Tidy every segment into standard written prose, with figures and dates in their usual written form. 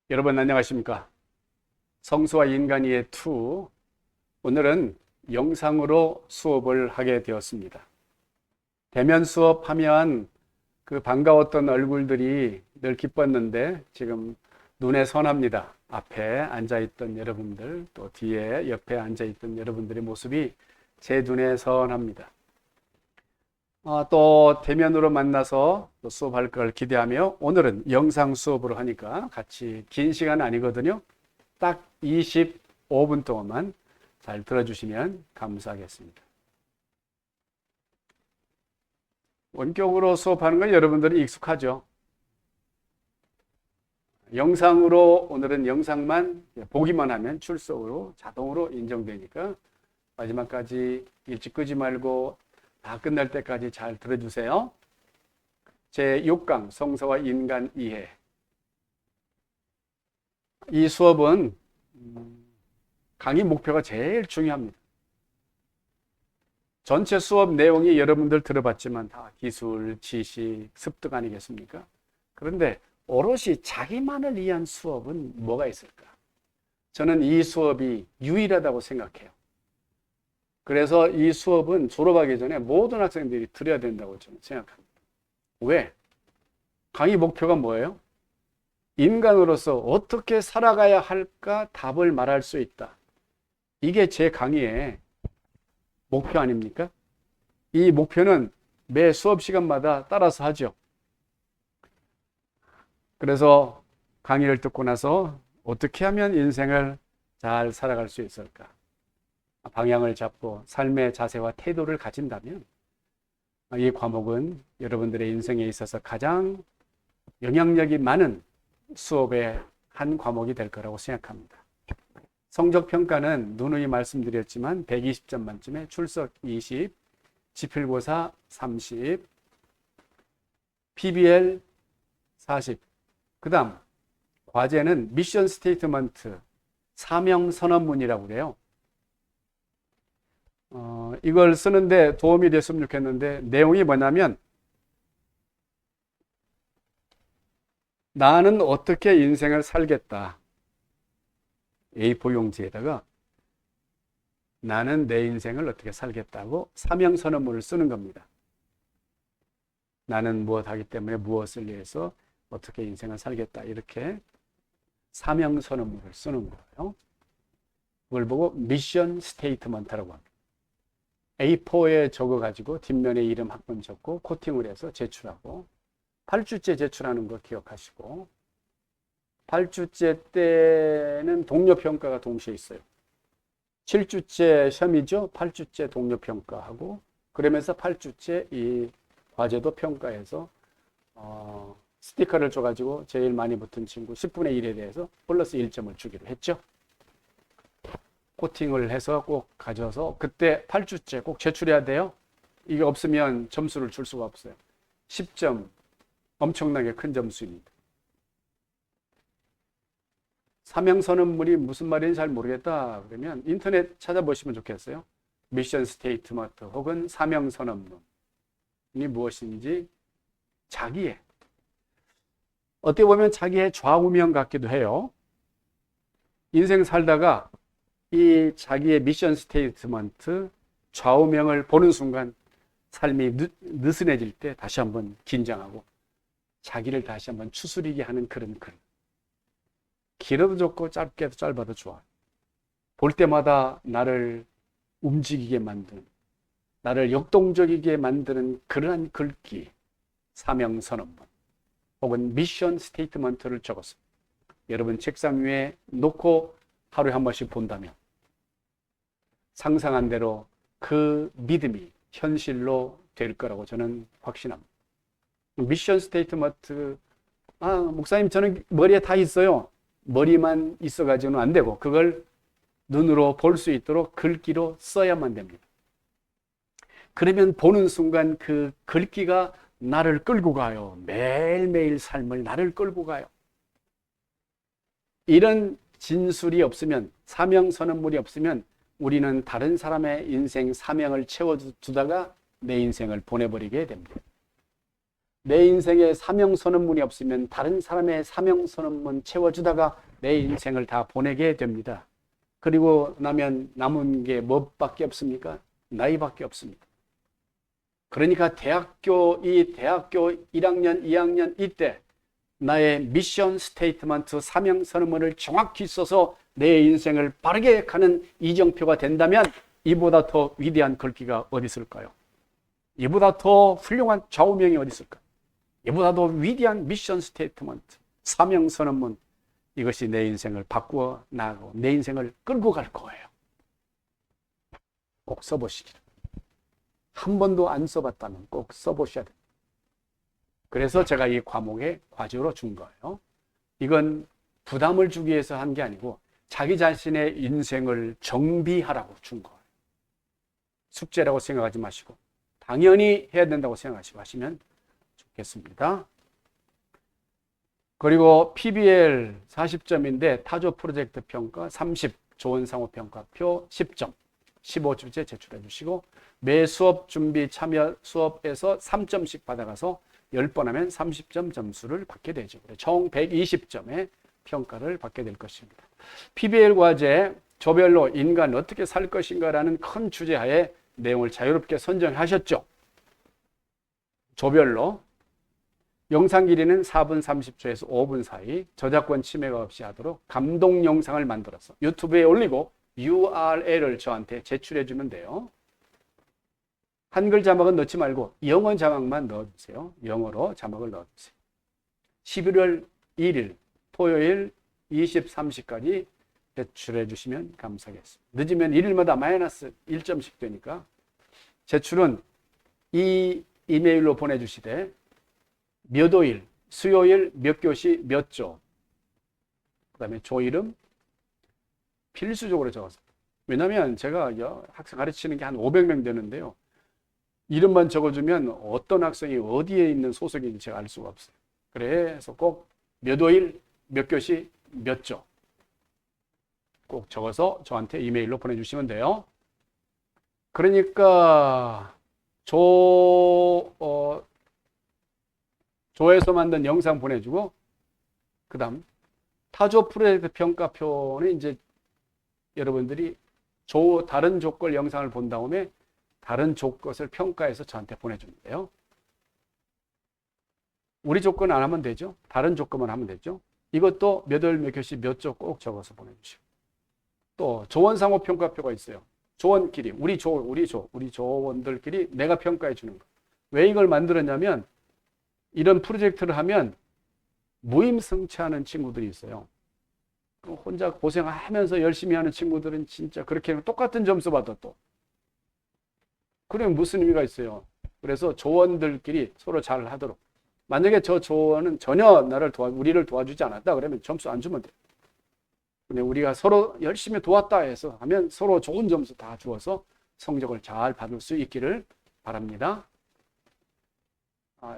여러분 안녕하십니까? 성수와 인간이의 2. 오늘은 영상으로 수업을 하게 되었습니다. 대면 수업하면 그 반가웠던 얼굴들이 늘 기뻤는데 지금 눈에 선합니다. 앞에 앉아있던 여러분들, 또 뒤에 옆에 앉아있던 여러분들의 모습이 제 눈에 선합니다. 또 대면으로 만나서 또 수업할 걸 기대하며 오늘은 영상 수업으로 하니까 같이 긴 시간 아니거든요. 딱 25분 동안만 잘 들어주시면 감사하겠습니다. 원격으로 수업하는 건 여러분들이 익숙하죠. 영상으로 오늘은 영상만 보기만 하면 출석으로 자동으로 인정되니까 마지막까지 일찍 끄지 말고 다 끝날 때까지 잘 들어주세요. 제6강 성서와 인간 이해. 이 수업은 강의 목표가 제일 중요합니다. 전체 수업 내용이 여러분들 들어봤지만 다 기술, 지식, 습득 아니겠습니까? 그런데 오롯이 자기만을 위한 수업은 뭐가 있을까? 저는 이 수업이 유일하다고 생각해요. 그래서 이 수업은 졸업하기 전에 모든 학생들이 들어야 된다고 저는 생각합니다. 왜? 강의 목표가 뭐예요? 인간으로서 어떻게 살아가야 할까 답을 말할 수 있다. 이게 제 강의의 목표 아닙니까? 이 목표는 매 수업 시간마다 따라서 하죠. 그래서 강의를 듣고 나서 어떻게 하면 인생을 잘 살아갈 수 있을까? 방향을 잡고 삶의 자세와 태도를 가진다면 이 과목은 여러분들의 인생에 있어서 가장 영향력이 많은 수업의 한 과목이 될 거라고 생각합니다. 성적평가는 누누이 말씀드렸지만 120점 만점에 출석 20, 지필고사 30, PBL 40. 그 다음 과제는 미션 스테이트먼트, 사명선언문이라고 그래요. 이걸 쓰는데 도움이 됐으면 좋겠는데 내용이 뭐냐면 나는 어떻게 인생을 살겠다. A4 용지에다가 나는 내 인생을 어떻게 살겠다고 사명선언문을 쓰는 겁니다. 나는 무엇 하기 때문에 무엇을 위해서 어떻게 인생을 살겠다. 이렇게 사명선언문을 쓰는 거예요. 그걸 보고 미션 스테이트먼트라고 합니다. A4에 적어가지고 뒷면에 이름 한 번 적고 코팅을 해서 제출하고 8주째 제출하는 거 기억하시고 8주째 때는 동료평가가 동시에 있어요. 7주째 시험이죠. 8주째 동료평가하고 그러면서 8주째 이 과제도 평가해서 스티커를 줘가지고 제일 많이 붙은 친구 10분의 1에 대해서 플러스 1점을 주기로 했죠. 코팅을 해서 꼭 가져서 그때 8주째 꼭 제출해야 돼요. 이게 없으면 점수를 줄 수가 없어요. 10점 엄청나게 큰 점수입니다. 사명선언문이 무슨 말인지 잘 모르겠다 그러면 인터넷 찾아보시면 좋겠어요. 미션 스테이트먼트 혹은 사명선언문이 무엇인지 자기의 어떻게 보면 자기의 좌우명 같기도 해요. 인생 살다가 이 자기의 미션 스테이트먼트 좌우명을 보는 순간 삶이 느슨해질 때 다시 한번 긴장하고 자기를 다시 한번 추스리게 하는 그런 글. 길어도 좋고 짧게도 짧아도 좋아. 볼 때마다 나를 움직이게 만드는, 나를 역동적이게 만드는 그러한 글귀, 사명선언문 혹은 미션 스테이트먼트를 적었습니다. 여러분 책상 위에 놓고 하루에 한 번씩 본다면 상상한 대로 그 믿음이 현실로 될 거라고 저는 확신합니다. 미션 스테이트먼트, 목사님 저는 머리에 다 있어요. 머리만 있어가지고는 안 되고 그걸 눈으로 볼 수 있도록 글귀로 써야만 됩니다. 그러면 보는 순간 그 글귀가 나를 끌고 가요. 매일매일 삶을 나를 끌고 가요. 이런 진술이 없으면, 사명선언문이 없으면 우리는 다른 사람의 인생 사명을 채워두다가 내 인생을 보내버리게 됩니다. 내 인생에 사명선언문이 없으면 다른 사람의 사명선언문 채워주다가 내 인생을 다 보내게 됩니다. 그리고 나면 남은 게 뭐밖에 없습니까? 나이밖에 없습니다. 그러니까 대학교 1학년, 2학년 이때 나의 미션 스테이트먼트 사명선언문을 정확히 써서 내 인생을 바르게 가는 이정표가 된다면 이보다 더 위대한 글귀가 어디 있을까요? 이보다 더 훌륭한 좌우명이 어디 있을까요? 이보다 더 위대한 미션 스테이트먼트 사명선언문, 이것이 내 인생을 바꾸어 나가고 내 인생을 끌고 갈 거예요. 꼭 써보시기를. 한 번도 안 써봤다면 꼭 써보셔야 돼요. 그래서 제가 이 과목에 과제로 준 거예요. 이건 부담을 주기 위해서 한 게 아니고 자기 자신의 인생을 정비하라고 준 거예요. 숙제라고 생각하지 마시고 당연히 해야 된다고 생각하시고 하시면 좋겠습니다. 그리고 PBL 40점인데 타조 프로젝트 평가 30, 조언상호평가표 10점, 15주제 제출해 주시고 매 수업 준비 참여 수업에서 3점씩 받아가서 10번 하면 30점 점수를 받게 되죠. 총 120점의 평가를 받게 될 것입니다. PBL 과제 조별로 인간 어떻게 살 것인가라는 큰 주제하에 내용을 자유롭게 선정하셨죠. 조별로 영상 길이는 4분 30초에서 5분 사이 저작권 침해가 없이 하도록 감동 영상을 만들어서 유튜브에 올리고 URL을 저한테 제출해 주면 돼요. 한글 자막은 넣지 말고 영어 자막만 넣어주세요. 영어로 자막을 넣어주세요. 11월 1일 토요일 23시까지 제출해 주시면 감사하겠습니다. 늦으면 1일마다 마이너스 1점씩 되니까 제출은 이 이메일로 보내주시되 몇 호일, 수요일 몇 교시 몇 조, 그 다음에 조 이름 필수적으로 적어서. 왜냐하면 제가 학생 가르치는 게 한 500명 되는데요. 이름만 적어주면 어떤 학생이 어디에 있는 소속인지 제가 알 수가 없어요. 그래서 꼭 몇 호일, 몇 교시, 몇 조 꼭 적어서 저한테 이메일로 보내주시면 돼요. 그러니까 조에서 만든 영상 보내주고 그 다음 타조 프로젝트 평가표는 이제 여러분들이 다른 조건 영상을 본 다음에 다른 조건을 평가해서 저한테 보내주는데요. 우리 조건 안 하면 되죠. 다른 조건만 하면 되죠. 이것도 몇 월 몇 교시 몇 조 꼭 적어서 보내주시고 또 조원상호 평가표가 있어요. 조원끼리 우리 조원들끼리 내가 평가해 주는 거. 왜 이걸 만들었냐면 이런 프로젝트를 하면 무임승차하는 친구들이 있어요. 혼자 고생하면서 열심히 하는 친구들은 진짜 그렇게 똑같은 점수 받아 또. 그러면 무슨 의미가 있어요? 그래서 조원들끼리 서로 잘 하도록. 만약에 저 조원은 전혀 우리를 도와주지 않았다 그러면 점수 안 주면 돼요. 근데 우리가 서로 열심히 도왔다 해서 하면 서로 좋은 점수 다 주어서 성적을 잘 받을 수 있기를 바랍니다.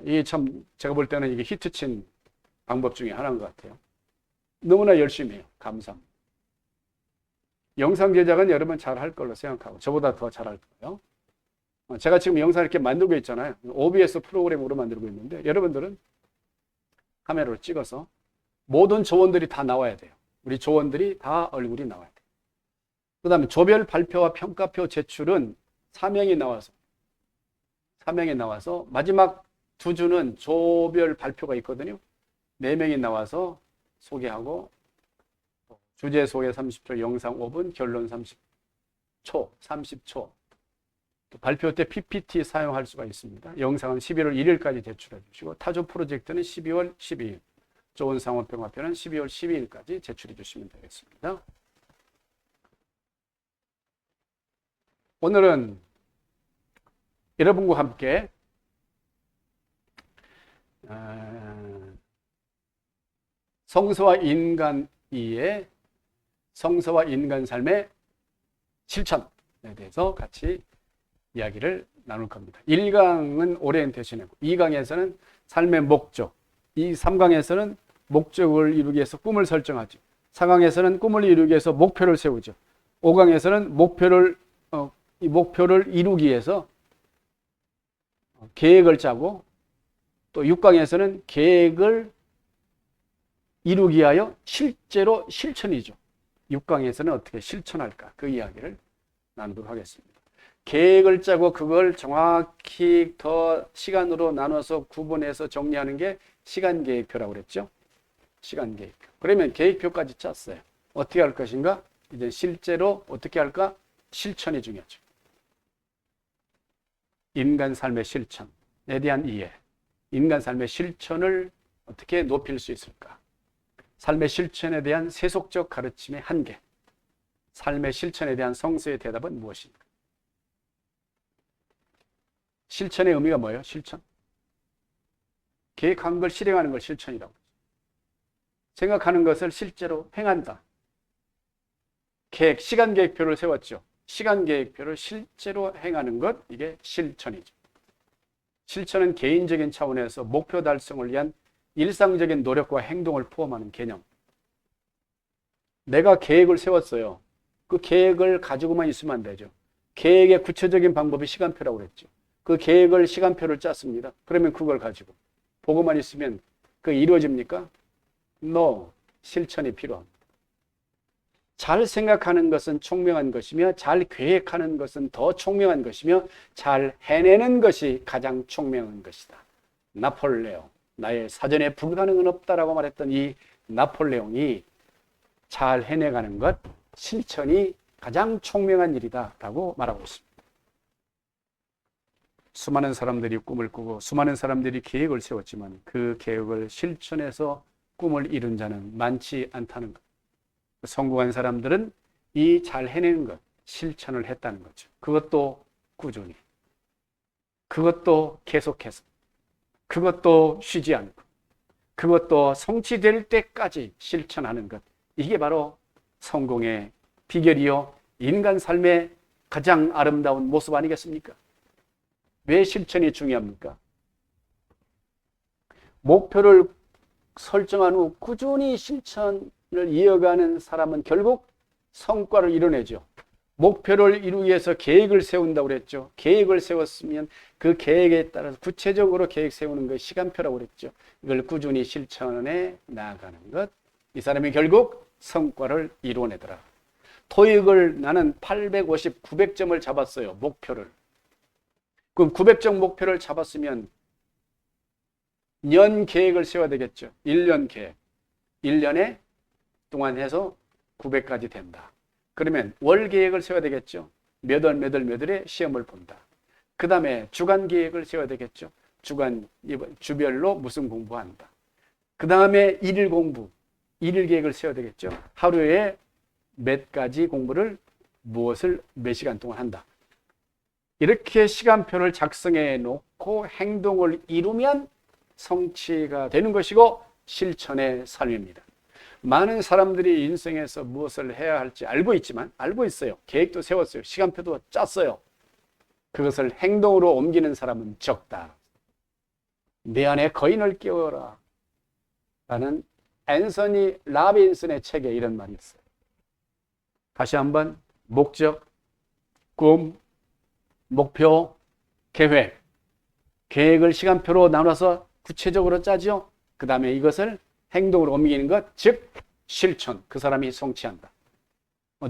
이게 참 제가 볼 때는 이게 히트친 방법 중에 하나인 것 같아요. 너무나 열심히 해요. 감사합니다. 영상 제작은 여러분 잘할 걸로 생각하고 저보다 더 잘할 거예요. 제가 지금 영상 이렇게 만들고 있잖아요. OBS 프로그램으로 만들고 있는데 여러분들은 카메라로 찍어서 모든 조원들이 다 나와야 돼요. 우리 조원들이 다 얼굴이 나와야 돼요. 그 다음에 조별 발표와 평가표 제출은 4명이 나와서 마지막 2주는 조별 발표가 있거든요. 4명이 나와서 소개하고 주제 소개 30초, 영상 5분, 결론 30초. 또 발표 때 PPT 사용할 수가 있습니다. 영상은 11월 1일까지 제출해 주시고 타조 프로젝트는 12월 12일, 조언상호평가표는 12월 12일까지 제출해 주시면 되겠습니다. 오늘은 여러분과 함께 성서와 인간 이의 성서와 인간 삶의 실천에 대해서 같이 이야기를 나눌 겁니다. 1강은 오리엔테이션이고 2강에서는 삶의 목적, 3강에서는 목적을 이루기 위해서 꿈을 설정하죠. 4강에서는 꿈을 이루기 위해서 목표를 세우죠. 5강에서는 목표를 이루기 위해서 계획을 짜고 또 또 6강에서는 계획을 이루기 위하여 실제로 실천이죠. 6강에서는 어떻게 실천할까? 그 이야기를 나누도록 하겠습니다. 계획을 짜고 그걸 정확히 더 시간으로 나눠서 구분해서 정리하는 게 시간계획표라고 그랬죠. 시간계획표. 그러면 계획표까지 짰어요. 어떻게 할 것인가? 이제 실제로 어떻게 할까? 실천이 중요하죠. 인간 삶의 실천에 대한 이해. 인간 삶의 실천을 어떻게 높일 수 있을까? 삶의 실천에 대한 세속적 가르침의 한계. 삶의 실천에 대한 성서의 대답은 무엇인가? 실천의 의미가 뭐예요? 실천. 계획한 걸 실행하는 걸 실천이라고. 생각하는 것을 실제로 행한다. 계획, 시간 계획표를 세웠죠. 시간 계획표를 실제로 행하는 것, 이게 실천이죠. 실천은 개인적인 차원에서 목표 달성을 위한 일상적인 노력과 행동을 포함하는 개념. 내가 계획을 세웠어요. 그 계획을 가지고만 있으면 안 되죠. 계획의 구체적인 방법이 시간표라고 그랬죠. 그 계획을 시간표를 짰습니다. 그러면 그걸 가지고 보고만 있으면 그게 이루어집니까? No. 실천이 필요합니다. 잘 생각하는 것은 총명한 것이며 잘 계획하는 것은 더 총명한 것이며 잘 해내는 것이 가장 총명한 것이다. 나폴레옹. 나의 사전에 불가능은 없다라고 말했던 이 나폴레옹이 잘 해내가는 것, 실천이 가장 총명한 일이다 라고 말하고 있습니다. 수많은 사람들이 꿈을 꾸고 수많은 사람들이 계획을 세웠지만 그 계획을 실천해서 꿈을 이룬 자는 많지 않다는 것. 성공한 사람들은 이 잘 해내는 것, 실천을 했다는 거죠. 그것도 꾸준히, 그것도 계속해서, 그것도 쉬지 않고, 그것도 성취될 때까지 실천하는 것. 이게 바로 성공의 비결이요, 인간 삶의 가장 아름다운 모습 아니겠습니까? 왜 실천이 중요합니까? 목표를 설정한 후 꾸준히 실천을 이어가는 사람은 결국 성과를 이뤄내죠. 목표를 이루기 위해서 계획을 세운다고 그랬죠. 계획을 세웠으면 그 계획에 따라서 구체적으로 계획 세우는 것이 시간표라고 그랬죠. 이걸 꾸준히 실천해 나아가는 것. 이 사람이 결국 성과를 이루어내더라. 토익을 나는 850, 900점을 잡았어요. 목표를. 그럼 900점 목표를 잡았으면 년 계획을 세워야 되겠죠. 1년 계획. 1년에 동안 해서 900까지 된다. 그러면 월 계획을 세워야 되겠죠. 몇 월에 시험을 본다. 그 다음에 주간 계획을 세워야 되겠죠. 주별로 무슨 공부한다. 그 다음에 일일 공부, 일일 계획을 세워야 되겠죠. 하루에 몇 가지 공부를 무엇을 몇 시간 동안 한다. 이렇게 시간표를 작성해 놓고 행동을 이루면 성취가 되는 것이고 실천의 삶입니다. 많은 사람들이 인생에서 무엇을 해야 할지 알고 있지만, 알고 있어요. 계획도 세웠어요. 시간표도 짰어요. 그것을 행동으로 옮기는 사람은 적다. 내 안에 거인을 깨워라 라는 앤서니 라빈슨의 책에 이런 말이 있어요. 다시 한번 목적, 꿈, 목표, 계획. 계획을 시간표로 나눠서 구체적으로 짜죠. 그 다음에 이것을 행동으로 옮기는 것, 즉 실천. 그 사람이 성취한다.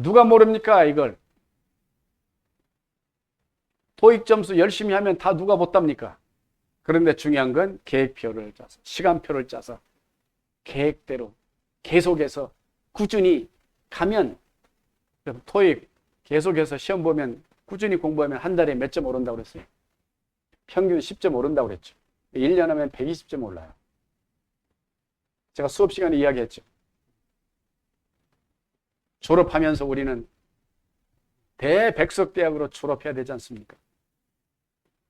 누가 모릅니까 이걸? 토익 점수 열심히 하면 다 누가 못답니까? 그런데 중요한 건 계획표를 짜서, 시간표를 짜서 계획대로 계속해서 꾸준히 가면, 토익 계속해서 시험 보면 꾸준히 공부하면 한 달에 몇 점 오른다고 그랬어요? 평균 10점 오른다고 그랬죠. 1년 하면 120점 올라요. 제가 수업 시간에 이야기했죠. 졸업하면서 우리는 대백석대학으로 졸업해야 되지 않습니까?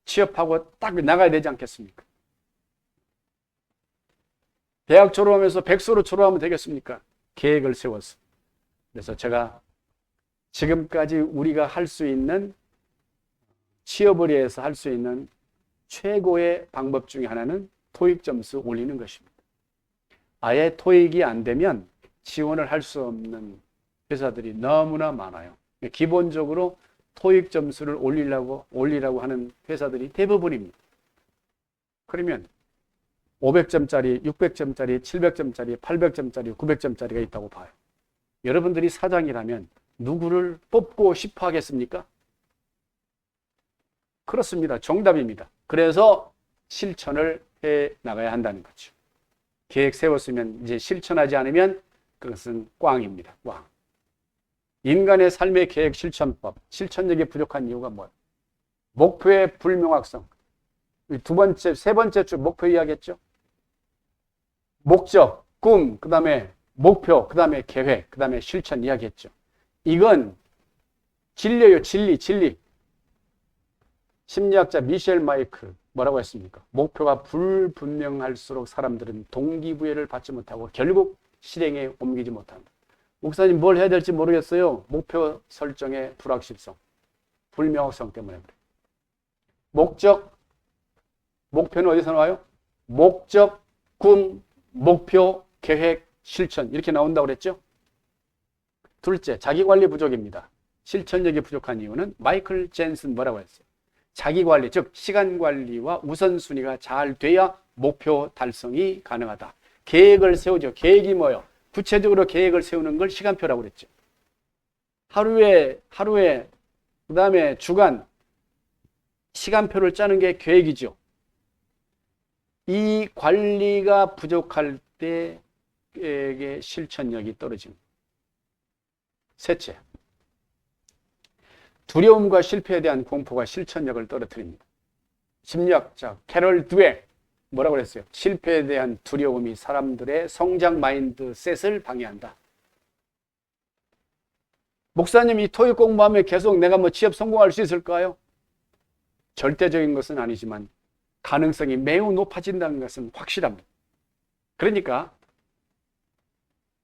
취업하고 딱 나가야 되지 않겠습니까? 대학 졸업하면서 백수로 졸업하면 되겠습니까? 계획을 세워서. 그래서 제가 지금까지 우리가 할 수 있는, 취업을 위해서 할 수 있는 최고의 방법 중에 하나는 토익 점수 올리는 것입니다. 아예 토익이 안 되면 지원을 할 수 없는 회사들이 너무나 많아요. 기본적으로 토익 점수를 올리라고 하는 회사들이 대부분입니다. 그러면 500점짜리, 600점짜리, 700점짜리, 800점짜리, 900점짜리가 있다고 봐요. 여러분들이 사장이라면 누구를 뽑고 싶어 하겠습니까? 그렇습니다. 정답입니다. 그래서 실천을 해 나가야 한다는 거죠. 계획 세웠으면 이제 실천하지 않으면 그것은 꽝입니다. 꽝. 인간의 삶의 계획 실천법, 실천력이 부족한 이유가 뭐예요? 목표의 불명확성. 두 번째, 세 번째 주 목표 이야기했죠? 목적, 꿈, 그 다음에 목표, 그 다음에 계획, 그 다음에 실천 이야기했죠. 이건 진리예요. 진리. 심리학자 미셸 마이클 뭐라고 했습니까? 목표가 불분명할수록 사람들은 동기부여를 받지 못하고 결국 실행에 옮기지 못한다. 목사님 뭘 해야 될지 모르겠어요. 목표 설정의 불확실성, 불명확성 때문에 그래요. 목표는 어디서 나와요? 목적, 꿈, 목표, 계획, 실천 이렇게 나온다고 그랬죠? 둘째, 자기관리 부족입니다. 실천력이 부족한 이유는 마이클 젠슨 뭐라고 했어요? 자기관리, 즉 시간관리와 우선순위가 잘 돼야 목표 달성이 가능하다. 계획을 세우죠. 계획이 뭐예요? 구체적으로 계획을 세우는 걸 시간표라고 그랬죠. 하루에 그 다음에 주간 시간표를 짜는 게 계획이죠. 이 관리가 부족할 때 계획의 실천력이 떨어집니다. 셋째, 두려움과 실패에 대한 공포가 실천력을 떨어뜨립니다. 심리학자 캐럴 드웨 뭐라고 그랬어요? 실패에 대한 두려움이 사람들의 성장 마인드셋을 방해한다. 목사님, 이 토익 공부하면 계속 내가 뭐 취업 성공할 수 있을까요? 절대적인 것은 아니지만 가능성이 매우 높아진다는 것은 확실합니다. 그러니까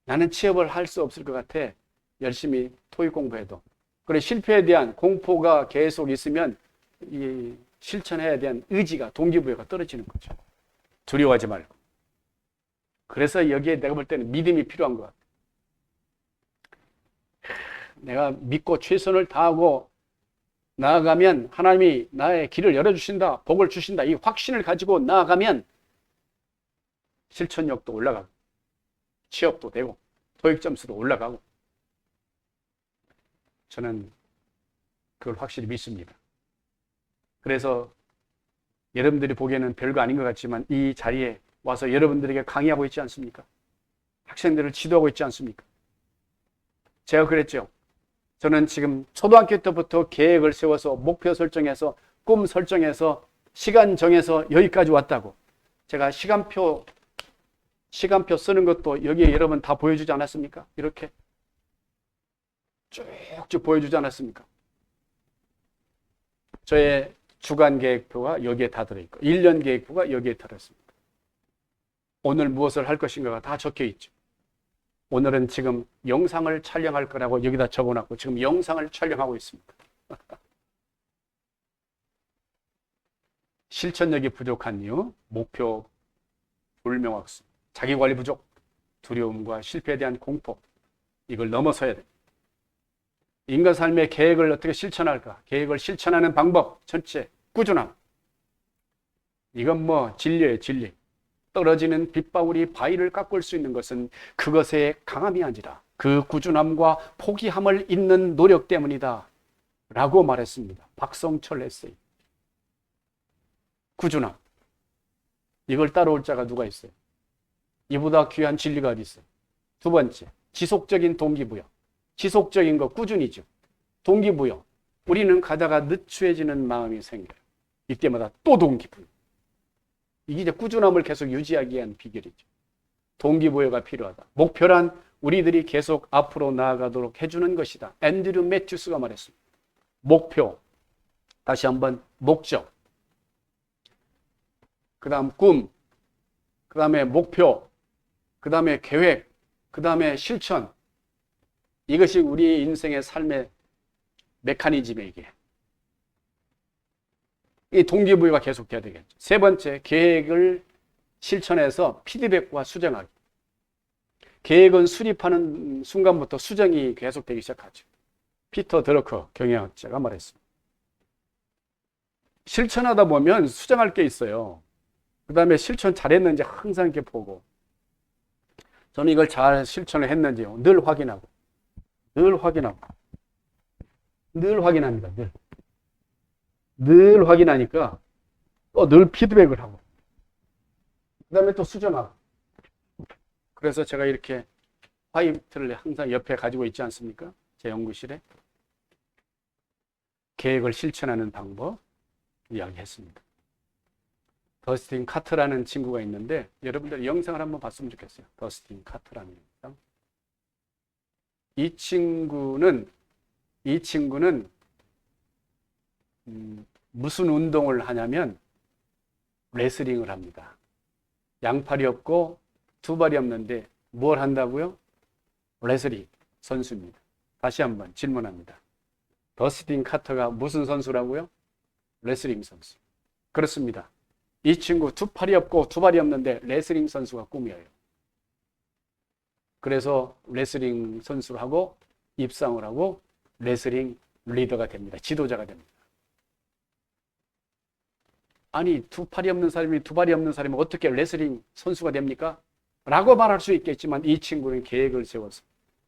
나는 취업을 할 수 없을 것 같아. 열심히 토익 공부해도. 그래, 실패에 대한 공포가 계속 있으면 이 실천해야 대한 의지가, 동기부여가 떨어지는 거죠. 두려워하지 말고. 그래서 여기에 내가 볼 때는 믿음이 필요한 것 같아요. 내가 믿고 최선을 다하고 나아가면 하나님이 나의 길을 열어주신다, 복을 주신다, 이 확신을 가지고 나아가면 실천력도 올라가고 취업도 되고 토익 점수도 올라가고 저는 그걸 확실히 믿습니다. 그래서 여러분들이 보기에는 별거 아닌 것 같지만 이 자리에 와서 여러분들에게 강의하고 있지 않습니까? 학생들을 지도하고 있지 않습니까? 제가 그랬죠. 저는 지금 초등학교 때부터 계획을 세워서 목표 설정해서 꿈 설정해서 시간 정해서 여기까지 왔다고. 제가 시간표 쓰는 것도 여기에 여러분 다 보여주지 않았습니까? 이렇게 쭉쭉 보여주지 않았습니까? 저의 주간 계획표가 여기에 다 들어있고 1년 계획표가 여기에 들어있습니다. 오늘 무엇을 할 것인가가 다 적혀 있죠. 오늘은 지금 영상을 촬영할 거라고 여기다 적어놨고 지금 영상을 촬영하고 있습니다. 실천력이 부족한 이유, 목표 불명확성, 자기관리 부족, 두려움과 실패에 대한 공포, 이걸 넘어서야 됩니다. 인간 삶의 계획을 어떻게 실천할까? 계획을 실천하는 방법, 첫째, 꾸준함. 이건 뭐 진리예요, 진리. 떨어지는 빗방울이 바위를 깎을 수 있는 것은 그것의 강함이 아니라 그 꾸준함과 포기함을 잇는 노력 때문이다 라고 말했습니다. 박성철 에세이. 꾸준함. 이걸 따라올 자가 누가 있어요? 이보다 귀한 진리가 어디 있어요? 두 번째, 지속적인 동기부여. 지속적인 거 꾸준히죠. 동기부여. 우리는 가다가 느추해지는 마음이 생겨요. 이때마다 또 동기부여. 이게 이제 꾸준함을 계속 유지하기 위한 비결이죠. 동기부여가 필요하다. 목표란 우리들이 계속 앞으로 나아가도록 해주는 것이다. 앤드류 매튜스가 말했습니다. 목표. 다시 한번 목적. 그 다음 꿈. 그 다음에 목표. 그 다음에 계획. 그 다음에 실천. 이것이 우리 인생의 삶의 메커니즘이에요, 이게. 이 동기부여가 계속돼야 되겠죠. 세 번째, 계획을 실천해서 피드백과 수정하기. 계획은 수립하는 순간부터 수정이 계속되기 시작하죠. 피터 드러커 경영학자가 말했습니다. 실천하다 보면 수정할 게 있어요. 그 다음에 실천 잘했는지 항상 이렇게 보고, 저는 이걸 잘 실천을 했는지 늘 확인하고, 늘 확인합니다. 늘 확인하니까 또 늘 피드백을 하고, 그 다음에 또 수정하고. 그래서 제가 이렇게 화이트를 항상 옆에 가지고 있지 않습니까? 제 연구실에. 계획을 실천하는 방법 이야기했습니다. 더스틴 카트라는 친구가 있는데 여러분들 영상을 한번 봤으면 좋겠어요. 더스틴 카트라는 영상. 이 친구는 무슨 운동을 하냐면 레슬링을 합니다. 양팔이 없고 두 발이 없는데 뭘 한다고요? 레슬링 선수입니다. 다시 한번 질문합니다. 더스틴 카터가 무슨 선수라고요? 레슬링 선수. 그렇습니다. 이 친구 두 팔이 없고 두 발이 없는데 레슬링 선수가 꿈이에요. 그래서 레슬링 선수를 하고 입상을 하고 레슬링 리더가 됩니다. 지도자가 됩니다. 아니, 두 팔이 없는 사람이 두 발이 없는 사람이 어떻게 레슬링 선수가 됩니까? 라고 말할 수 있겠지만 이 친구는 계획을 세워서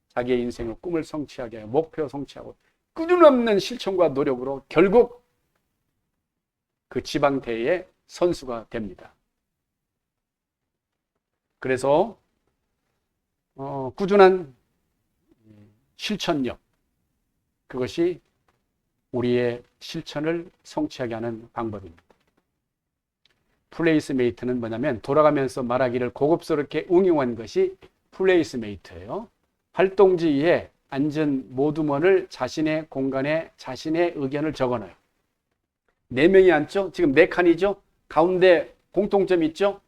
자기의 인생을 꿈을 성취하게 하고 목표 성취하고 끊임없는 실천과 노력으로 결국 그 지방대회의 선수가 됩니다. 그래서 꾸준한 실천력, 그것이 우리의 실천을 성취하게 하는 방법입니다. 플레이스메이트는 뭐냐면 돌아가면서 말하기를 고급스럽게 응용한 것이 플레이스메이트예요. 활동지에 앉은 모두먼을 자신의 공간에 자신의 의견을 적어놔요. 4명이 앉죠? 지금 4칸이죠? 가운데 공통점이 있죠?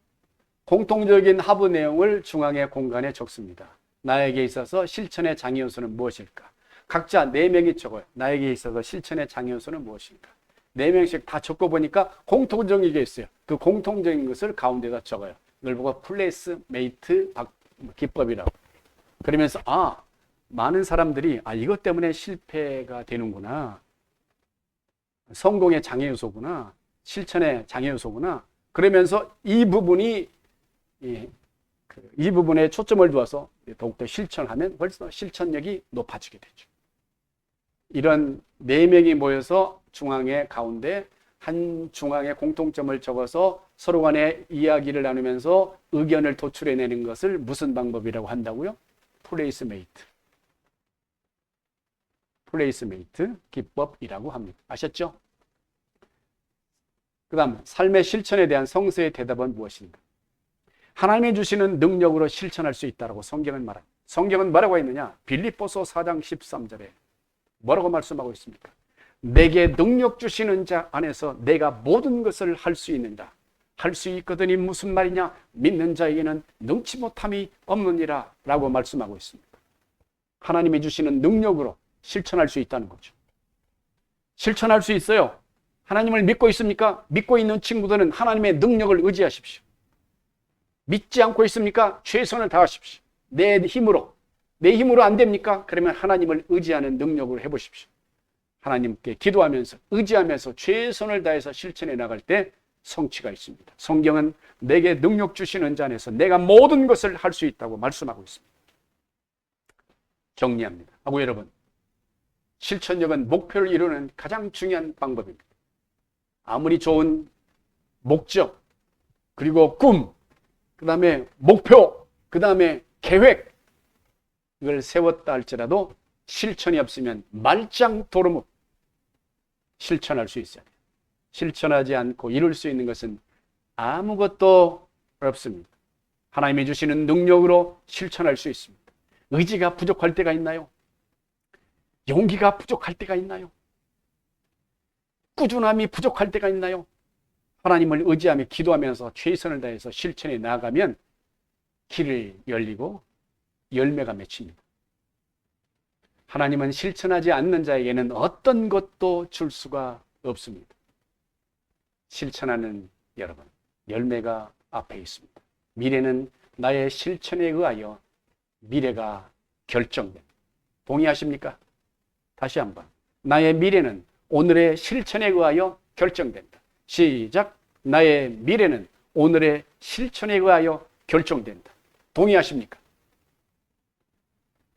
공통적인 하부 내용을 중앙의 공간에 적습니다. 나에게 있어서 실천의 장애요소는 무엇일까? 각자 4명이 적어요. 나에게 있어서 실천의 장애요소는 무엇일까? 4명씩 다 적고 보니까 공통적인 게 있어요. 그 공통적인 것을 가운데다 적어요. 이걸 보고 플레이스메이트 기법이라고. 그러면서 많은 사람들이 이것 때문에 실패가 되는구나. 성공의 장애요소구나. 실천의 장애요소구나. 그러면서 이 부분에 초점을 두어서 더욱더 실천하면 벌써 실천력이 높아지게 되죠. 이런 4명이 모여서 중앙의 가운데 한 중앙의 공통점을 적어서 서로 간에 이야기를 나누면서 의견을 도출해내는 것을 무슨 방법이라고 한다고요? 플레이스메이트 기법이라고 합니다. 아셨죠? 그 다음 삶의 실천에 대한 성서의 대답은 무엇인가? 하나님이 주시는 능력으로 실천할 수 있다고 성경은 말합니다. 성경은 뭐라고 했느냐? 빌립보서 4장 13절에 뭐라고 말씀하고 있습니까? 내게 능력 주시는 자 안에서 내가 모든 것을 할 수 있는다. 할 수 있거든이 무슨 말이냐? 믿는 자에게는 능치 못함이 없느니라 라고 말씀하고 있습니다. 하나님이 주시는 능력으로 실천할 수 있다는 거죠. 실천할 수 있어요. 하나님을 믿고 있습니까? 믿고 있는 친구들은 하나님의 능력을 의지하십시오. 믿지 않고 있습니까? 최선을 다하십시오. 내 힘으로 안 됩니까? 그러면 하나님을 의지하는 능력으로 해보십시오. 하나님께 기도하면서 의지하면서 최선을 다해서 실천해 나갈 때 성취가 있습니다. 성경은 내게 능력 주시는 자 안에서 내가 모든 것을 할 수 있다고 말씀하고 있습니다. 정리합니다. 하고 여러분, 실천력은 목표를 이루는 가장 중요한 방법입니다. 아무리 좋은 목적, 그리고 꿈, 그 다음에 목표, 그 다음에 계획, 이걸 세웠다 할지라도 실천이 없으면 말짱 도루묵. 실천할 수 있어요. 실천하지 않고 이룰 수 있는 것은 아무것도 없습니다. 하나님이 주시는 능력으로 실천할 수 있습니다. 의지가 부족할 때가 있나요? 용기가 부족할 때가 있나요? 꾸준함이 부족할 때가 있나요? 하나님을 의지하며 기도하면서 최선을 다해서 실천해 나가면 길을 열리고 열매가 맺힙니다. 하나님은 실천하지 않는 자에게는 어떤 것도 줄 수가 없습니다. 실천하는 여러분, 열매가 앞에 있습니다. 미래는 나의 실천에 의하여 미래가 결정됩니다. 동의하십니까? 다시 한번. 나의 미래는 오늘의 실천에 의하여 결정된다. 시작. 나의 미래는 오늘의 실천에 의하여 결정된다. 동의하십니까?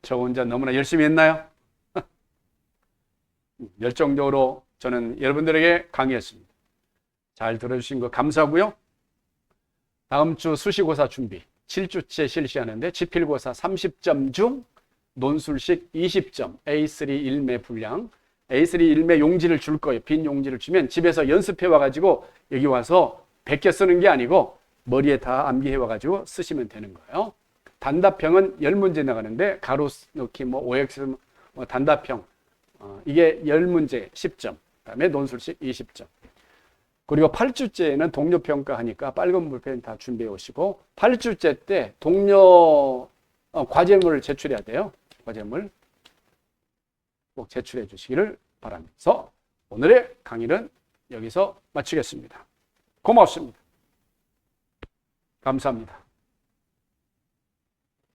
저 혼자 너무나 열심히 했나요? 열정적으로 저는 여러분들에게 강의했습니다. 잘 들어주신 거 감사하고요. 다음 주 수시고사 준비 7주째 실시하는데 지필고사 30점 중 논술식 20점, A3 일매 분량, A3 일매 용지를 줄 거예요. 빈 용지를 주면 집에서 연습해 와가지고 여기 와서 베껴 쓰는 게 아니고 머리에 다 암기해 와가지고 쓰시면 되는 거예요. 단답형은 10문제 나가는데 가로 넣기, OX, 단답형 이게 10문제 10점, 그다음에 논술식 20점. 그리고 8주째에는 동료평가 하니까 빨간 볼펜 다 준비해 오시고 8주째 때 동료 과제물을 제출해야 돼요. 과제물 꼭 제출해 주시기를 바라면서 오늘의 강의는 여기서 마치겠습니다. 고맙습니다. 감사합니다.